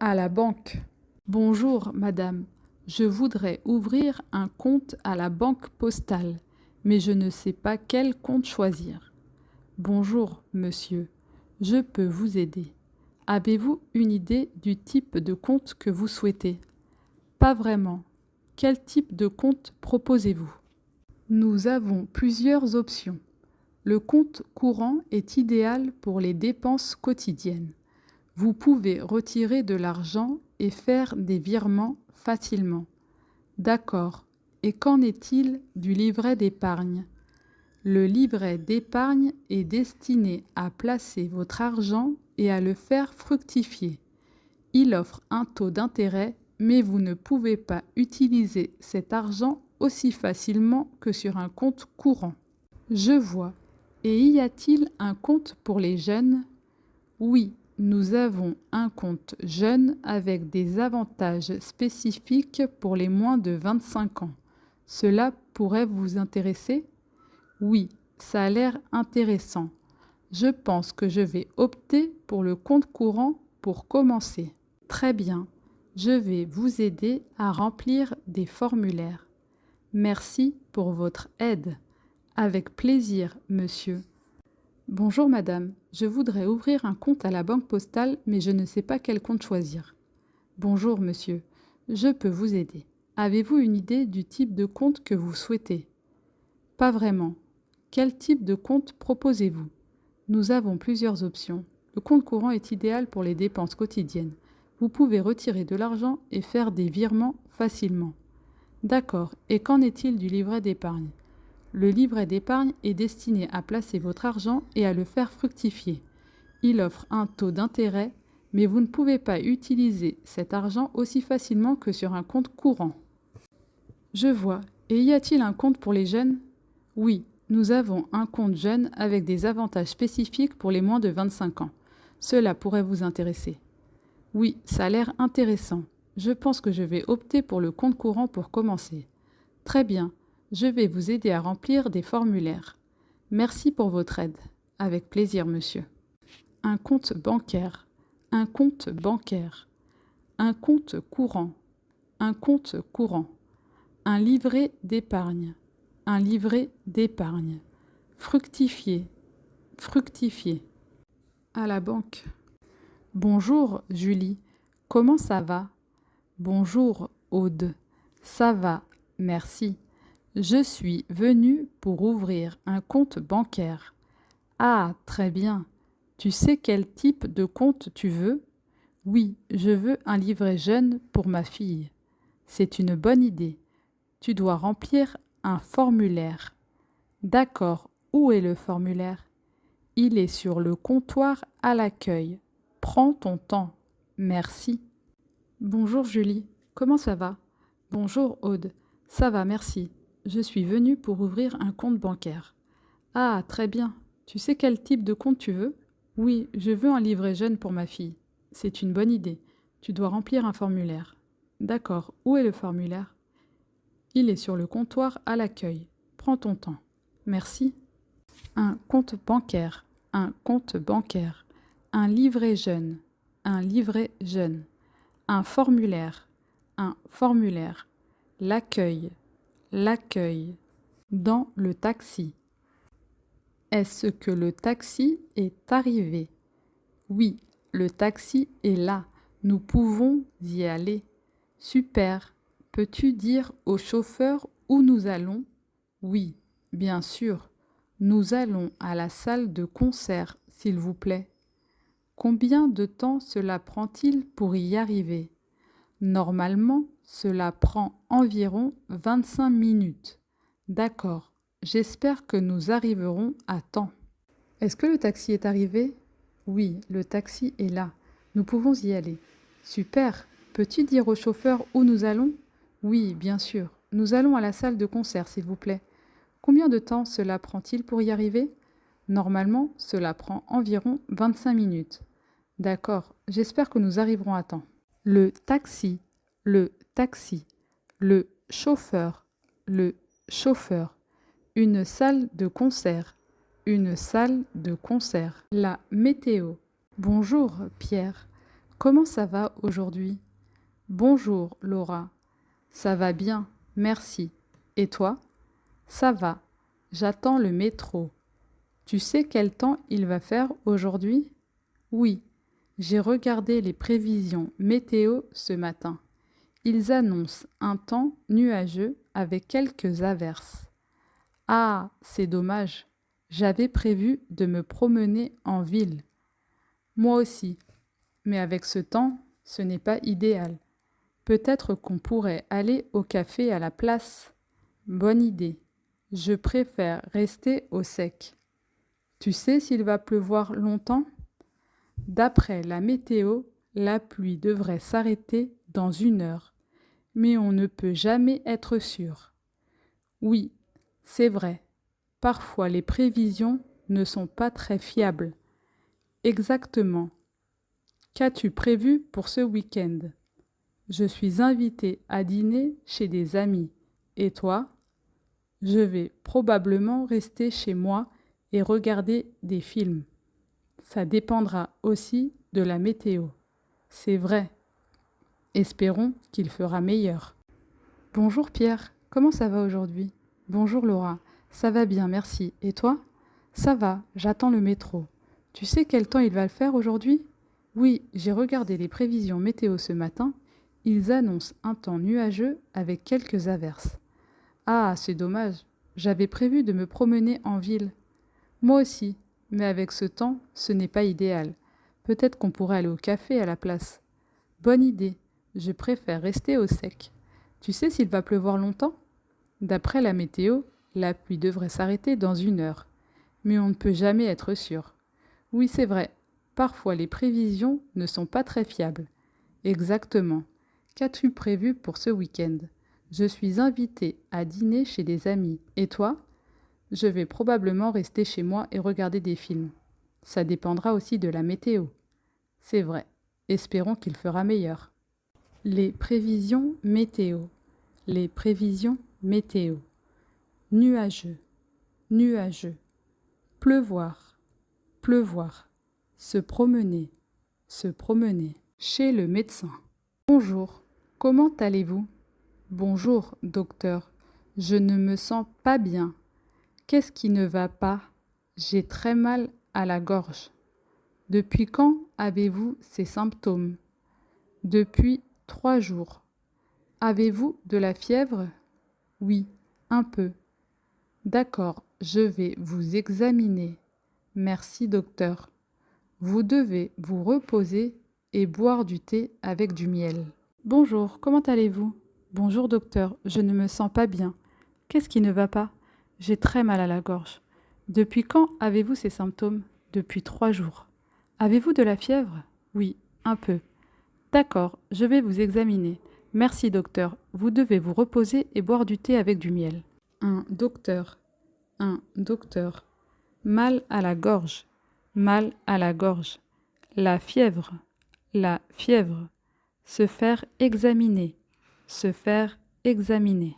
À la banque. Bonjour, madame. Je voudrais ouvrir un compte à la banque postale, mais je ne sais pas quel compte choisir. Bonjour, monsieur. Je peux vous aider. Avez-vous une idée du type de compte que vous souhaitez? Pas vraiment. Quel type de compte proposez-vous? Nous avons plusieurs options. Le compte courant est idéal pour les dépenses quotidiennes. Vous pouvez retirer de l'argent et faire des virements facilement. D'accord. Et qu'en est-il du livret d'épargne? Le livret d'épargne est destiné à placer votre argent et à le faire fructifier. Il offre un taux d'intérêt, mais vous ne pouvez pas utiliser cet argent aussi facilement que sur un compte courant. Je vois. Et y a-t-il un compte pour les jeunes? Oui, nous avons un compte jeune avec des avantages spécifiques pour les moins de 25 ans. Cela pourrait vous intéresser? Oui, ça a l'air intéressant. Je pense que je vais opter pour le compte courant pour commencer. Très bien, je vais vous aider à remplir des formulaires. Merci pour votre aide. Avec plaisir, monsieur. Bonjour madame, je voudrais ouvrir un compte à la banque postale, mais je ne sais pas quel compte choisir. Bonjour monsieur, je peux vous aider. Avez-vous une idée du type de compte que vous souhaitez? Pas vraiment. Quel type de compte proposez-vous? Nous avons plusieurs options. Le compte courant est idéal pour les dépenses quotidiennes. Vous pouvez retirer de l'argent et faire des virements facilement. D'accord, et qu'en est-il du livret d'épargne? Le livret d'épargne est destiné à placer votre argent et à le faire fructifier. Il offre un taux d'intérêt, mais vous ne pouvez pas utiliser cet argent aussi facilement que sur un compte courant. Je vois. Et y a-t-il un compte pour les jeunes? Oui, nous avons un compte jeune avec des avantages spécifiques pour les moins de 25 ans. Cela pourrait vous intéresser. Oui, ça a l'air intéressant. Je pense que je vais opter pour le compte courant pour commencer. Très bien. Je vais vous aider à remplir des formulaires. Merci pour votre aide. Avec plaisir, monsieur. Un compte bancaire. Un compte bancaire. Un compte courant. Un compte courant. Un livret d'épargne. Un livret d'épargne. Fructifier. Fructifier. À la banque. Bonjour, Julie. Comment ça va? Bonjour, Aude. Ça va, merci. Je suis venue pour ouvrir un compte bancaire. Ah, très bien. Tu sais quel type de compte tu veux? Oui, je veux un livret jeune pour ma fille. C'est une bonne idée. Tu dois remplir un formulaire. D'accord, où est le formulaire? Il est sur le comptoir à l'accueil. Prends ton temps. Merci. Bonjour Julie, comment ça va? Bonjour Aude, ça va, merci. Je suis venue pour ouvrir un compte bancaire. Ah, très bien. Tu sais quel type de compte tu veux? Oui, je veux un livret jeune pour ma fille. C'est une bonne idée. Tu dois remplir un formulaire. D'accord, où est le formulaire? Il est sur le comptoir à l'accueil. Prends ton temps. Merci. Un compte bancaire. Un compte bancaire. Un livret jeune. Un livret jeune. Un formulaire. Un formulaire. L'accueil. L'accueil. Dans le taxi. Est-ce que le taxi est arrivé? Oui, le taxi est là. Nous pouvons y aller. Super. Peux-tu dire au chauffeur où nous allons? Oui, bien sûr. Nous allons à la salle de concert, s'il vous plaît. Combien de temps cela prend-il pour y arriver? Normalement, cela prend environ 25 minutes. D'accord. J'espère que nous arriverons à temps. Est-ce que le taxi est arrivé? Oui, le taxi est là. Nous pouvons y aller. Super. Peux-tu dire au chauffeur où nous allons? Oui, bien sûr. Nous allons à la salle de concert, s'il vous plaît. Combien de temps cela prend-il pour y arriver? Normalement, cela prend environ 25 minutes. D'accord. J'espère que nous arriverons à temps. Le taxi, le taxi, le chauffeur, le chauffeur. Une salle de concert, une salle de concert. La météo. Bonjour Pierre, Comment ça va aujourd'hui? Bonjour, Laura. Ça va bien, merci. Et toi? Ça va. J'attends le métro. Tu sais quel temps il va faire aujourd'hui? Oui, j'ai regardé les prévisions météo ce matin. Ils annoncent un temps nuageux avec quelques averses. Ah, c'est dommage. J'avais prévu de me promener en ville. Moi aussi. Mais avec ce temps, ce n'est pas idéal. Peut-être qu'on pourrait aller au café à la place. Bonne idée. Je préfère rester au sec. Tu sais s'il va pleuvoir longtemps? D'après la météo, la pluie devrait s'arrêter dans 1 heure. Mais on ne peut jamais être sûr. Oui, c'est vrai. Parfois les prévisions ne sont pas très fiables. Exactement. Qu'as-tu prévu pour ce week-end? Je suis invitée à dîner chez des amis. Et toi? Je vais probablement rester chez moi et regarder des films. Ça dépendra aussi de la météo. C'est vrai. Espérons qu'il fera meilleur. Bonjour Pierre, comment ça va aujourd'hui? Bonjour Laura, ça va bien, merci. Et toi? Ça va, j'attends le métro. Tu sais quel temps il va faire aujourd'hui? Oui, j'ai regardé les prévisions météo ce matin. Ils annoncent un temps nuageux avec quelques averses. Ah, c'est dommage. J'avais prévu de me promener en ville. Moi aussi, mais avec ce temps, ce n'est pas idéal. Peut-être qu'on pourrait aller au café à la place. Bonne idée. Je préfère rester au sec. Tu sais s'il va pleuvoir longtemps? D'après la météo, la pluie devrait s'arrêter dans 1 heure. Mais on ne peut jamais être sûr. Oui, c'est vrai. Parfois les prévisions ne sont pas très fiables. Exactement. Qu'as-tu prévu pour ce week-end? Je suis invitée à dîner chez des amis. Et toi? Je vais probablement rester chez moi et regarder des films. Ça dépendra aussi de la météo. C'est vrai. Espérons qu'il fera meilleur. Les prévisions météo. Les prévisions météo. Nuageux, nuageux. Pleuvoir, pleuvoir. Se promener, se promener. Chez le médecin. Bonjour, comment allez-vous? Bonjour, docteur. Je ne me sens pas bien. Qu'est-ce qui ne va pas? J'ai très mal à la gorge. Depuis quand avez-vous ces symptômes? Depuis 3 jours. Avez-vous de la fièvre? Oui, un peu. D'accord, je vais vous examiner. Merci, docteur. Vous devez vous reposer et boire du thé avec du miel. Bonjour, comment allez-vous? Bonjour, docteur, je ne me sens pas bien. Qu'est-ce qui ne va pas? J'ai très mal à la gorge. Depuis quand avez-vous ces symptômes? Depuis 3 jours. Avez-vous de la fièvre? Oui, un peu. D'accord, je vais vous examiner. Merci, docteur. Vous devez vous reposer et boire du thé avec du miel. Un docteur. Un docteur. Mal à la gorge. Mal à la gorge. La fièvre. La fièvre. Se faire examiner. Se faire examiner.